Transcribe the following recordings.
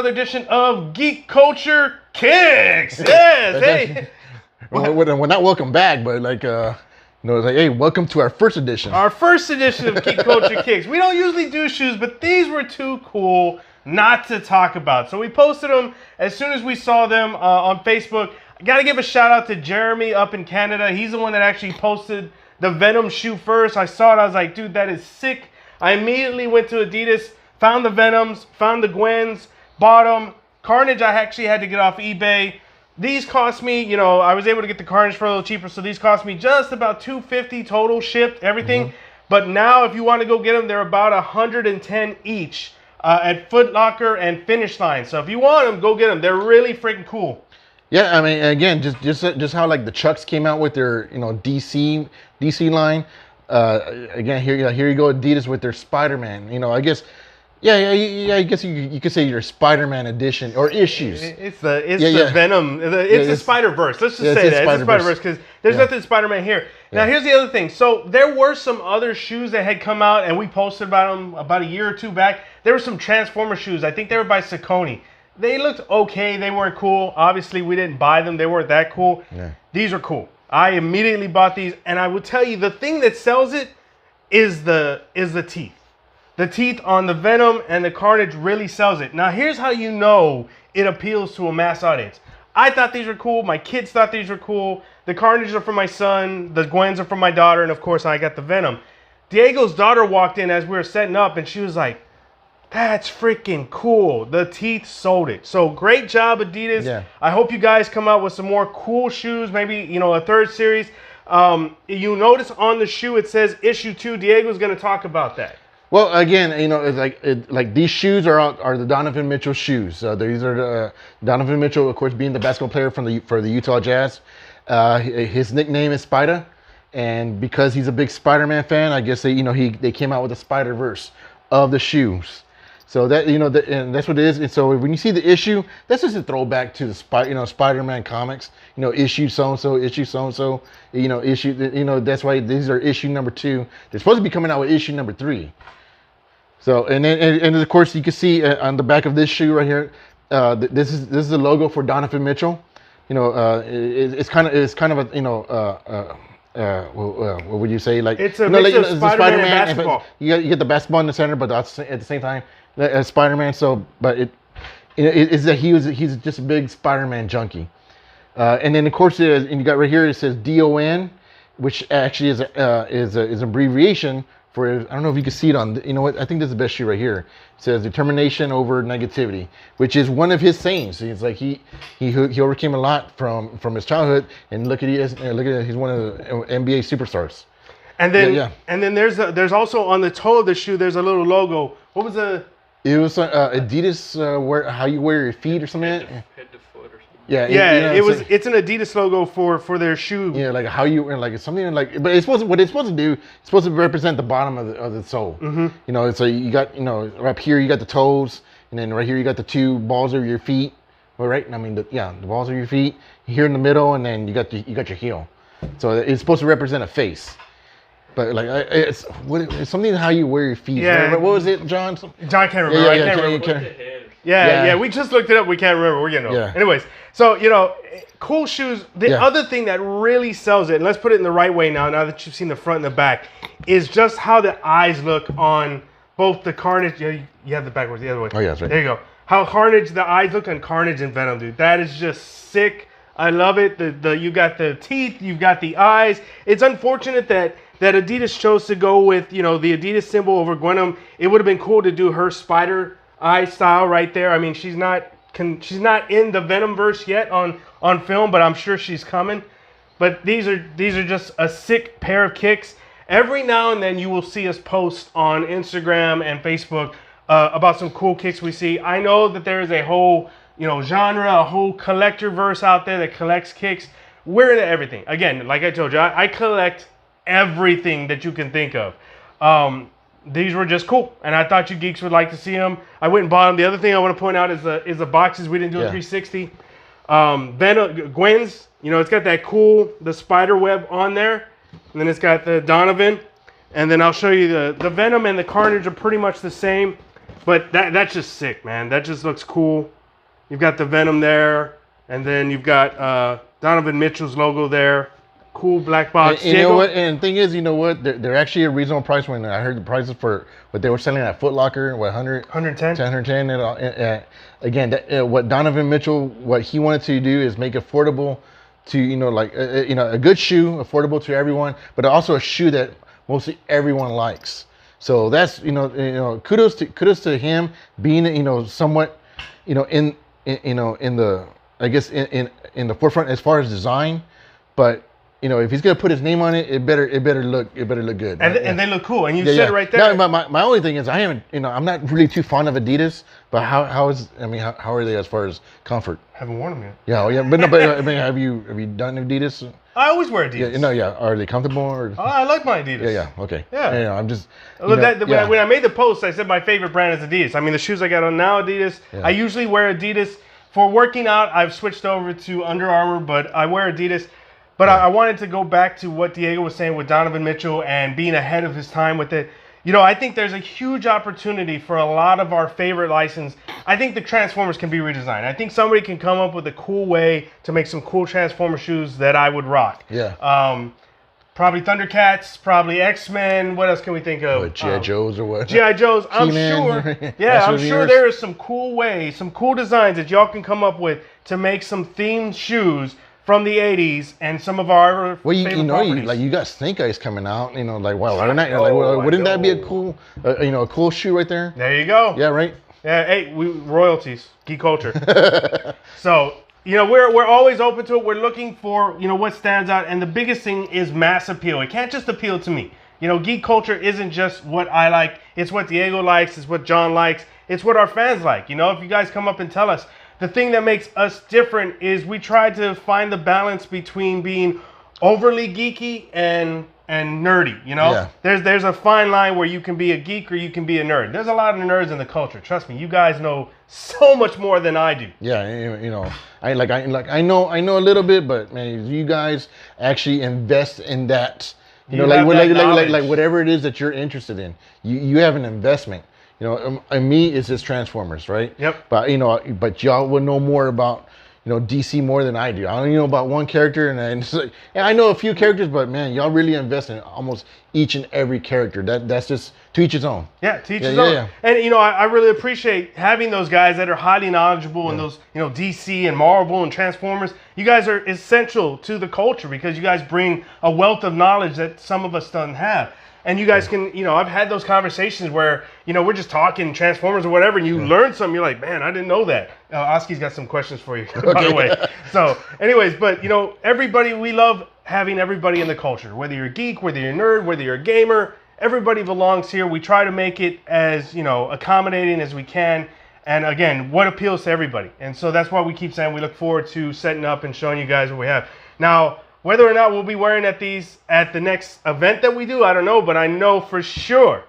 another edition of Geek Culture Kicks. Yes, hey. Well, not welcome back, but like, it's like, hey, welcome to our first edition. Our first edition of Geek Culture Kicks. We don't usually do shoes, but these were too cool not to talk about. So we posted them as soon as we saw them on Facebook. I got to give a shout out to Jeremy up in Canada. He's the one that actually posted the Venom shoe first. I saw it. I was like, dude, that is sick. I immediately went to Adidas, found the Venoms, found the Gwens, bought them. Carnage, I actually had to get off eBay. These cost me, I was able to get the Carnage for a little cheaper, so these cost me just about $250 total, shipped, everything. Mm-hmm. But now, if you want to go get them, they're about $110 each at Foot Locker and Finish Line. So if you want them, go get them. They're really freaking cool. Yeah, I mean, again, just how like the Chucks came out with their DC line. Again, here you go, Adidas with their Spider-Man. I guess. Yeah. I guess you could say your Spider-Man edition or issues. It's the Venom. It's the Spider-Verse. Let's just say that. It's the Spider-Verse because there's nothing Spider-Man here. Now, here's the other thing. So there were some other shoes that had come out, and we posted about them about a year or two back. There were some Transformer shoes. I think they were by Saucony. They looked okay. They weren't cool. Obviously, we didn't buy them. They weren't that cool. Yeah. These are cool. I immediately bought these, and I will tell you, the thing that sells it is the teeth. The teeth on the Venom and the Carnage really sells it. Now, here's how you know it appeals to a mass audience. I thought these were cool. My kids thought these were cool. The Carnages are for my son. The Gwens are for my daughter. And, of course, I got the Venom. Diego's daughter walked in as we were setting up, and she was like, that's freaking cool. The teeth sold it. So, great job, Adidas. Yeah. I hope you guys come out with some more cool shoes. Maybe, a third series. You notice on the shoe it says issue 2. Diego's going to talk about that. Well, again, it's like these shoes are the Donovan Mitchell shoes. These are the Donovan Mitchell, of course, being the basketball player for the Utah Jazz. His nickname is Spider, and because he's a big Spider-Man fan, I guess they came out with a Spider-Verse of the shoes. So that and that's what it is. And so when you see the issue, that's just a throwback to the Spider-Man comics. Issue so and so, issue so and so. Issue. That's why these are issue number 2. They're supposed to be coming out with issue number 3. So and of course you can see on the back of this shoe right here, this is the logo for Donovan Mitchell. It's kind of a what would you say, like it's a Spider-Man basketball. You get the basketball in the center, but that's at the same time Spider-Man. So, but he's just a big Spider-Man junkie. And then of course and you got right here it says DON, which actually is an abbreviation for, I don't know if you can see it on, I think this is the best shoe right here. It says determination over negativity, which is one of his sayings. It's like he overcame a lot from his childhood, and look at he's one of the NBA superstars. And then and then there's also on the toe of the shoe there's a little logo. What was the? It was Adidas how you wear your feet or something. Head to foot or something. Yeah, it's an Adidas logo for their shoe. Yeah, like how you like it's something like, but what it's supposed to do. It's supposed to represent the bottom of the sole. Mm-hmm. So you got right here you got the toes, and then right here you got the 2 balls of your feet. Well, right? I mean, the balls of your feet here in the middle, and then you got your heel. So it's supposed to represent a face. But like it's something how you wear your feet. Yeah. Right? What was it, John? John can't remember. I can't remember. Yeah. We just looked it up. We can't remember. We're getting old. Yeah. Anyways, so cool shoes. The other thing that really sells it, and let's put it in the right way now that you've seen the front and the back, is just how the eyes look on both the Carnage. You have the backwards the other way. Oh yeah, that's right. There you go. How the eyes look on Carnage and Venom, dude. That is just sick. I love it. You got the teeth, you've got the eyes. It's unfortunate that Adidas chose to go with the Adidas symbol over Venom. It would have been cool to do her spider eye style right there. I mean, she's not in the Venomverse yet on film, but I'm sure she's coming. But these are just a sick pair of kicks. Every now and then you will see us post on Instagram and Facebook about some cool kicks we see. I know that there is a whole genre, a whole collector verse out there that collects kicks. We're into everything. Again, like I told you, I collect everything that you can think of. These were just cool, and I thought you geeks would like to see them. I went and bought them. The other thing I want to point out is the boxes. We didn't do a 360. Venom, Gwen's, it's got that the spider web on there, and then it's got the Donovan, and then I'll show you the Venom and the Carnage are pretty much the same. But that's just sick, man. That just looks cool. You've got the Venom there, and then you've got Donovan Mitchell's logo there. Cool black box. And you know what? And the thing is, you know what? They're actually a reasonable price. When I heard the prices for what they were selling at Foot Locker, what 110. 110. And again, what Donovan Mitchell, what he wanted to do is make affordable to a good shoe, affordable to everyone, but also a shoe that mostly everyone likes. So that's kudos to him being somewhat in the I guess in the forefront as far as design, but. If he's gonna put his name on it, it better look good. And they look cool. And you said it right there. No, my only thing is I'm not really too fond of Adidas, but how are they as far as comfort? Haven't worn them yet. Yeah, but have you done Adidas? I always wear Adidas. Yeah. Are they comfortable? Or? I like my Adidas. Yeah. Okay. Yeah. I'm just. When I made the post, I said my favorite brand is Adidas. I mean, the shoes I got on now, Adidas. Yeah. I usually wear Adidas for working out. I've switched over to Under Armour, but I wear Adidas. But I wanted to go back to what Diego was saying with Donovan Mitchell and being ahead of his time with it. I think there's a huge opportunity for a lot of our favorite license. I think the Transformers can be redesigned. I think somebody can come up with a cool way to make some cool Transformer shoes that I would rock. Yeah. Probably Thundercats, probably X-Men. What else can we think of? What, G.I. Joes or what? G.I. Joes. I'm sure there is some cool ways, some cool designs that y'all can come up with to make some themed shoes from the 80s and some of our favorite properties. You got Snake Eyes coming out, wouldn't that be a cool, a cool shoe right there? There you go. Yeah, right? Yeah, hey, royalties, geek culture. So, we're always open to it. We're looking for, what stands out. And the biggest thing is mass appeal. It can't just appeal to me. Geek culture isn't just what I like. It's what Diego likes. It's what John likes. It's what our fans like. If you guys come up and tell us, the thing that makes us different is we try to find the balance between being overly geeky and nerdy. Yeah. There's a fine line where you can be a geek or you can be a nerd. There's a lot of nerds in the culture. Trust me, you guys know so much more than I do. Yeah, I know a little bit, but man, you guys actually invest in that. Like whatever it is that you're interested in, you have an investment. And me, it's just Transformers, right? Yep. But but y'all would know more about DC more than I do. I only know about one character, and I know a few characters, but man, y'all really invest in almost each and every character. That's just to each his own. Yeah, to each his own. Yeah. And I really appreciate having those guys that are highly knowledgeable in those DC and Marvel and Transformers. You guys are essential to the culture because you guys bring a wealth of knowledge that some of us don't have. And you guys can, I've had those conversations where, we're just talking Transformers or whatever, and you learn something. You're like, man, I didn't know that. Oski's got some questions for you, by the way. So, anyways, but, everybody, we love having everybody in the culture. Whether you're a geek, whether you're a nerd, whether you're a gamer, everybody belongs here. We try to make it as, accommodating as we can. And again, what appeals to everybody. And so that's why we keep saying we look forward to setting up and showing you guys what we have. Now, whether or not we'll be wearing at the next event that we do, I don't know. But I know for sure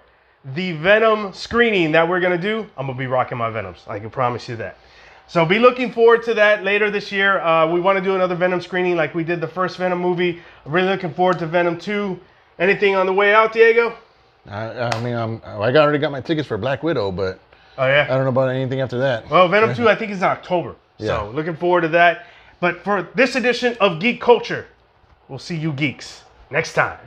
the Venom screening that we're going to do, I'm going to be rocking my Venoms. I can promise you that. So be looking forward to that later this year. We want to do another Venom screening like we did the first Venom movie. I'm really looking forward to Venom 2. Anything on the way out, Diego? I already got my tickets for Black Widow, but oh yeah, I don't know about anything after that. Well, Venom 2 I think is in October. Yeah. So looking forward to that. But for this edition of Geek Culture, we'll see you geeks next time.